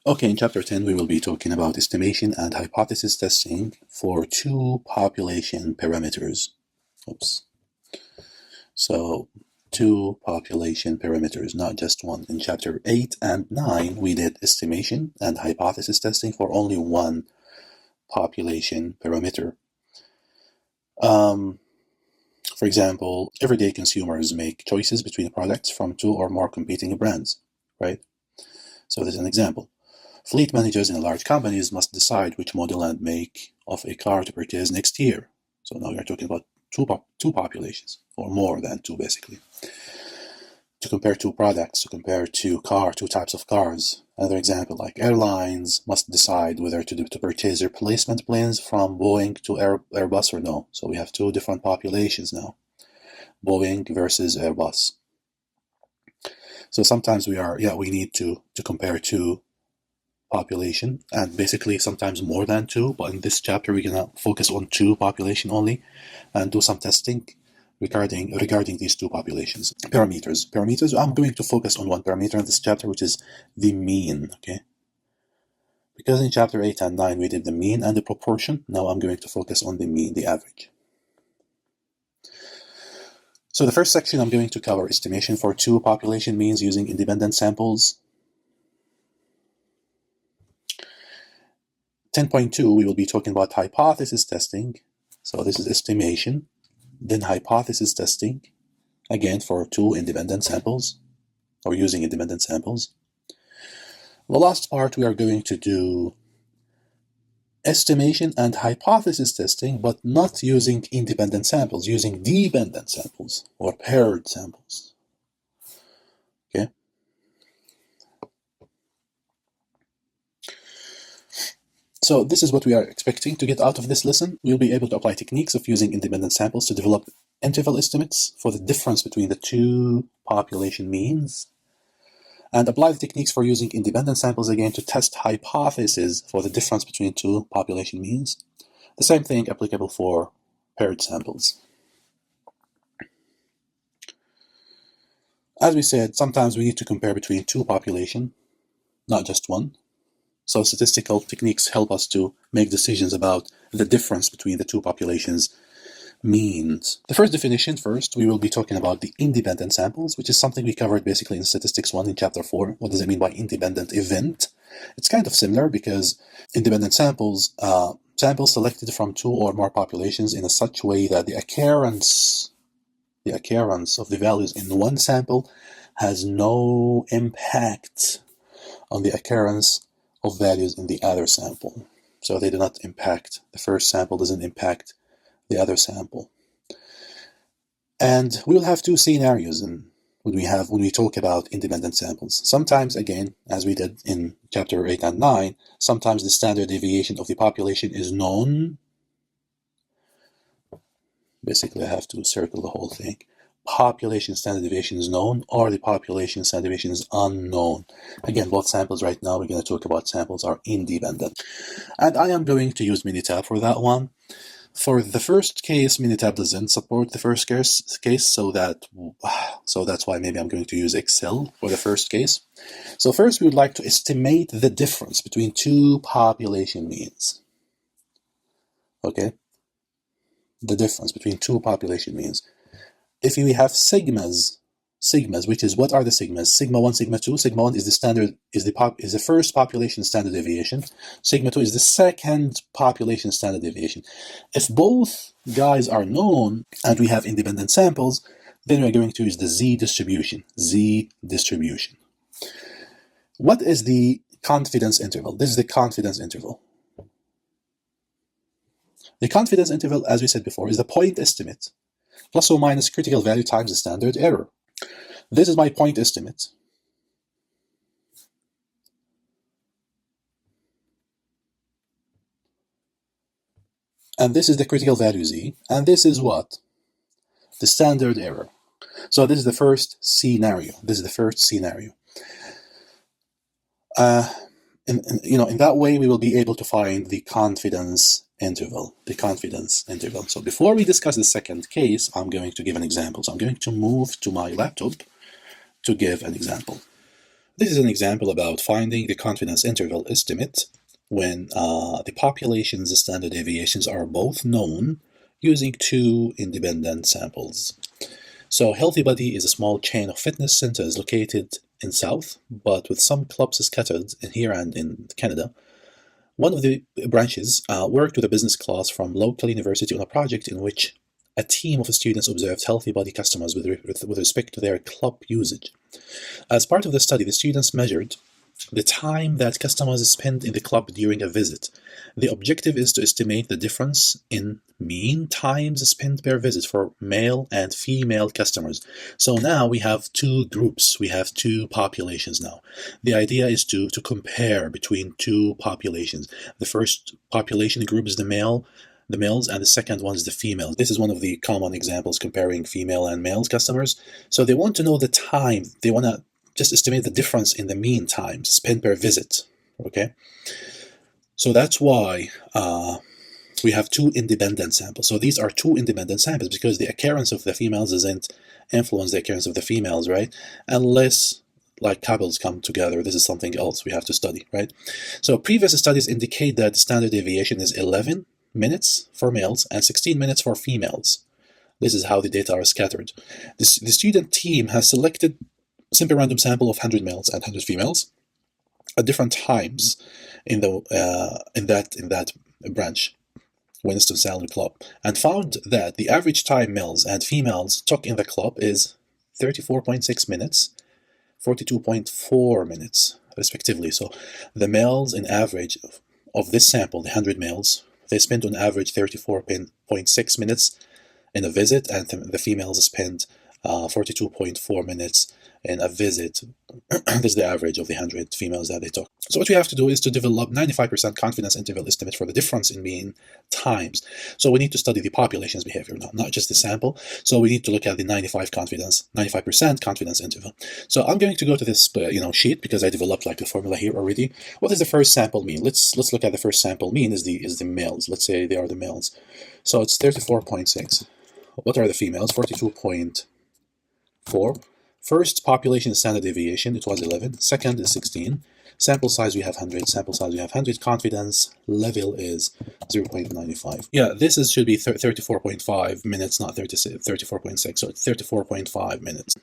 Okay, in chapter 10, we will be talking about estimation and hypothesis testing for two population parameters. Oops. So, two population parameters, not just one. In chapter 8 and 9, we did estimation and hypothesis testing for only one population parameter. For example, everyday consumers make choices between products from two or more competing brands, right? So this is an example. Fleet managers in large companies must decide which model and make of a car to purchase next year. So now we're talking about two populations, or more than two, basically. To compare two products, to compare two types of cars. Another example, like airlines must decide whether to purchase replacement planes from Boeing to Airbus or no. So we have two different populations now, Boeing versus Airbus. So sometimes we need to compare two population, and basically sometimes more than two, but in this chapter we're gonna focus on two population only and do some testing regarding these two populations. Parameters, I'm going to focus on one parameter in this chapter, which is the mean, okay? Because in chapter 8 and 9 we did the mean and the proportion, now I'm going to focus on the mean, the average. So the first section I'm going to cover estimation for two population means using independent samples. 10.2, we will be talking about hypothesis testing. So this is estimation, then hypothesis testing, again for two independent samples, or using independent samples. The last part we are going to do estimation and hypothesis testing, but not using independent samples, using dependent samples or paired samples. Okay. So this is what we are expecting to get out of this lesson. We'll be able to apply techniques of using independent samples to develop interval estimates for the difference between the two population means, and apply the techniques for using independent samples again to test hypotheses for the difference between two population means. The same thing applicable for paired samples. As we said, sometimes we need to compare between two populations, not just one. So statistical techniques help us to make decisions about the difference between the two populations means. The first definition first, we will be talking about the independent samples, which is something we covered basically in Statistics 1 in Chapter 4. What does it mean by independent event? It's kind of similar because independent samples, samples selected from two or more populations in a such way that the occurrence of the values in one sample has no impact on the occurrence of values in the other sample. So they do not impact, the first sample doesn't impact the other sample. And we will have two scenarios when we talk about independent samples. Sometimes, again, as we did in chapter 8 and 9, sometimes the standard deviation of the population is known. Basically, I have to circle the whole thing. Population standard deviation is known, or the population standard deviation is unknown. Again, both samples right now we're going to talk about samples are independent. And I am going to use Minitab for that one. For the first case, Minitab doesn't support the first case, so that's why maybe I'm going to use Excel for the first case. So first we would like to estimate the difference between two population means. Okay? The difference between two population means. If we have sigmas, which is, what are the sigmas? Sigma 1, sigma 2. Sigma 1 is the standard, is the first population standard deviation. Sigma 2 is the second population standard deviation. If both guys are known and we have independent samples, then we're going to use the Z distribution. What is the confidence interval? This is the confidence interval. The confidence interval, as we said before, is the point estimate plus or minus critical value times the standard error. This is my point estimate. And this is the critical value Z. And this is what? The standard error. So this is the first scenario. In that way, we will be able to find the confidence interval. So before we discuss the second case, I'm going to give an example. So I'm going to move to my laptop to give an example. This is an example about finding the confidence interval estimate when the population's standard deviations are both known using two independent samples. So Healthy Body is a small chain of fitness centers located in South, but with some clubs scattered in here and in Canada. One of the branches worked with a business class from local university on a project in which a team of students observed Healthy Body customers with respect to their club usage. As part of the study, the students measured the time that customers spend in the club during a visit. The objective is to estimate the difference in mean times spent per visit for male and female customers. So now we have two groups, we have two populations now. The idea is to compare between two populations. The first population group is the males, and the second one is the females. This is one of the common examples comparing female and male customers. So they want to know the time. They want to just estimate the difference in the mean times spent per visit, okay? So that's why we have two independent samples. So these are two independent samples because the occurrence of the females doesn't influence the occurrence of the females, right? Unless like couples come together, this is something else we have to study, right? So previous studies indicate that the standard deviation is 11 minutes for males and 16 minutes for females. This is how the data are scattered. The student team has selected simple random sample of 100 males and 100 females at different times in that branch, Winston-Salem Club, and found that the average time males and females took in the club is 34.6 minutes, 42.4 minutes, respectively. So the males in average of this sample, the 100 males, they spent on average 34.6 minutes in a visit, and the females spent 42.4 minutes in a visit. This is the average of the 100 females that they took. So what we have to do is to develop 95% confidence interval estimate for the difference in mean times. So we need to study the population's behavior now, not just the sample. So we need to look at the 95% confidence interval. So I'm going to go to this sheet because I developed like the formula here already. What does the first sample mean? Let's look at the first sample mean is the males. Let's say they are the males. So it's 34.6. What are the females? 42.4. First population standard deviation, it was 11. Second is 16. Sample size we have 100. Sample size we have 100. Confidence level is 0.95. Yeah, this should be 34.5 minutes, not 34.6. So it's 34.5 minutes.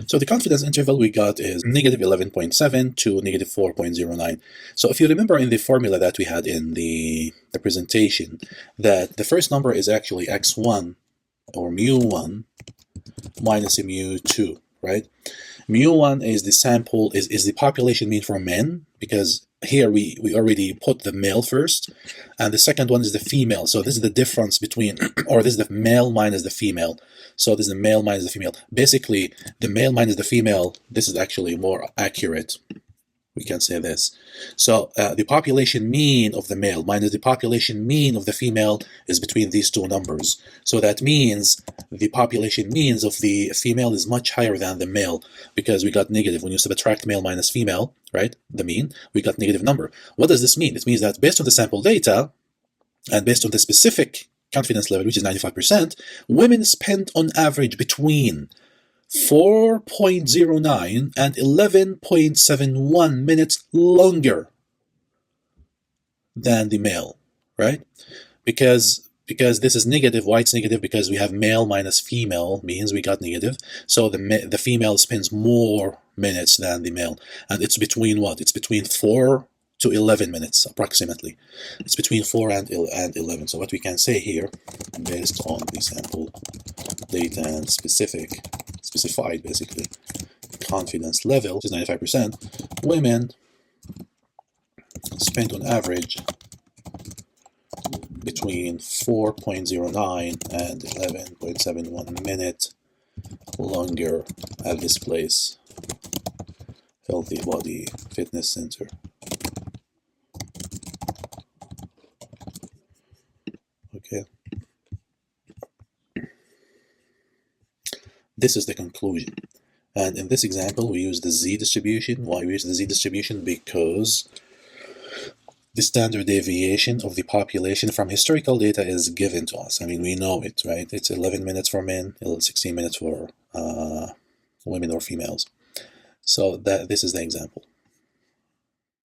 So the confidence interval we got is negative 11.7 to negative 4.09. So if you remember in the formula that we had in the presentation, that the first number is actually x1 or mu1 minus mu2, right? Mu1 is the sample, is the population mean for men, because here we already put the male first, and the second one is the female. So this is the difference between, or this is the male minus the female. So this is the male minus the female. Basically, the male minus the female, this is actually more accurate. We can say this. So the population mean of the male minus the population mean of the female is between these two numbers. So that means the population means of the female is much higher than the male, because we got negative. When you subtract male minus female, right, the mean, we got negative number. What does this mean? It means that based on the sample data and based on the specific confidence level, which is 95%, women spend on average between 4.09 and 11.71 minutes longer than the male, right? Because this is negative. Why it's negative? Because we have male minus female means we got negative. So the female spends more minutes than the male, and it's between what? It's between 4 to 11 minutes approximately. It's between 4 and 11. So what we can say here, based on the sample data and specified basically confidence level, which is 95%, women spent on average between 4.09 and 11.71 minutes longer at this place, Healthy Body Fitness Center. Okay. This is the conclusion. And in this example, we use the z distribution. Why we use the z distribution? Because the standard deviation of the population from historical data is given to us. I mean, we know it, right? It's 11 minutes for men, 16 minutes for women or females. So this is the example.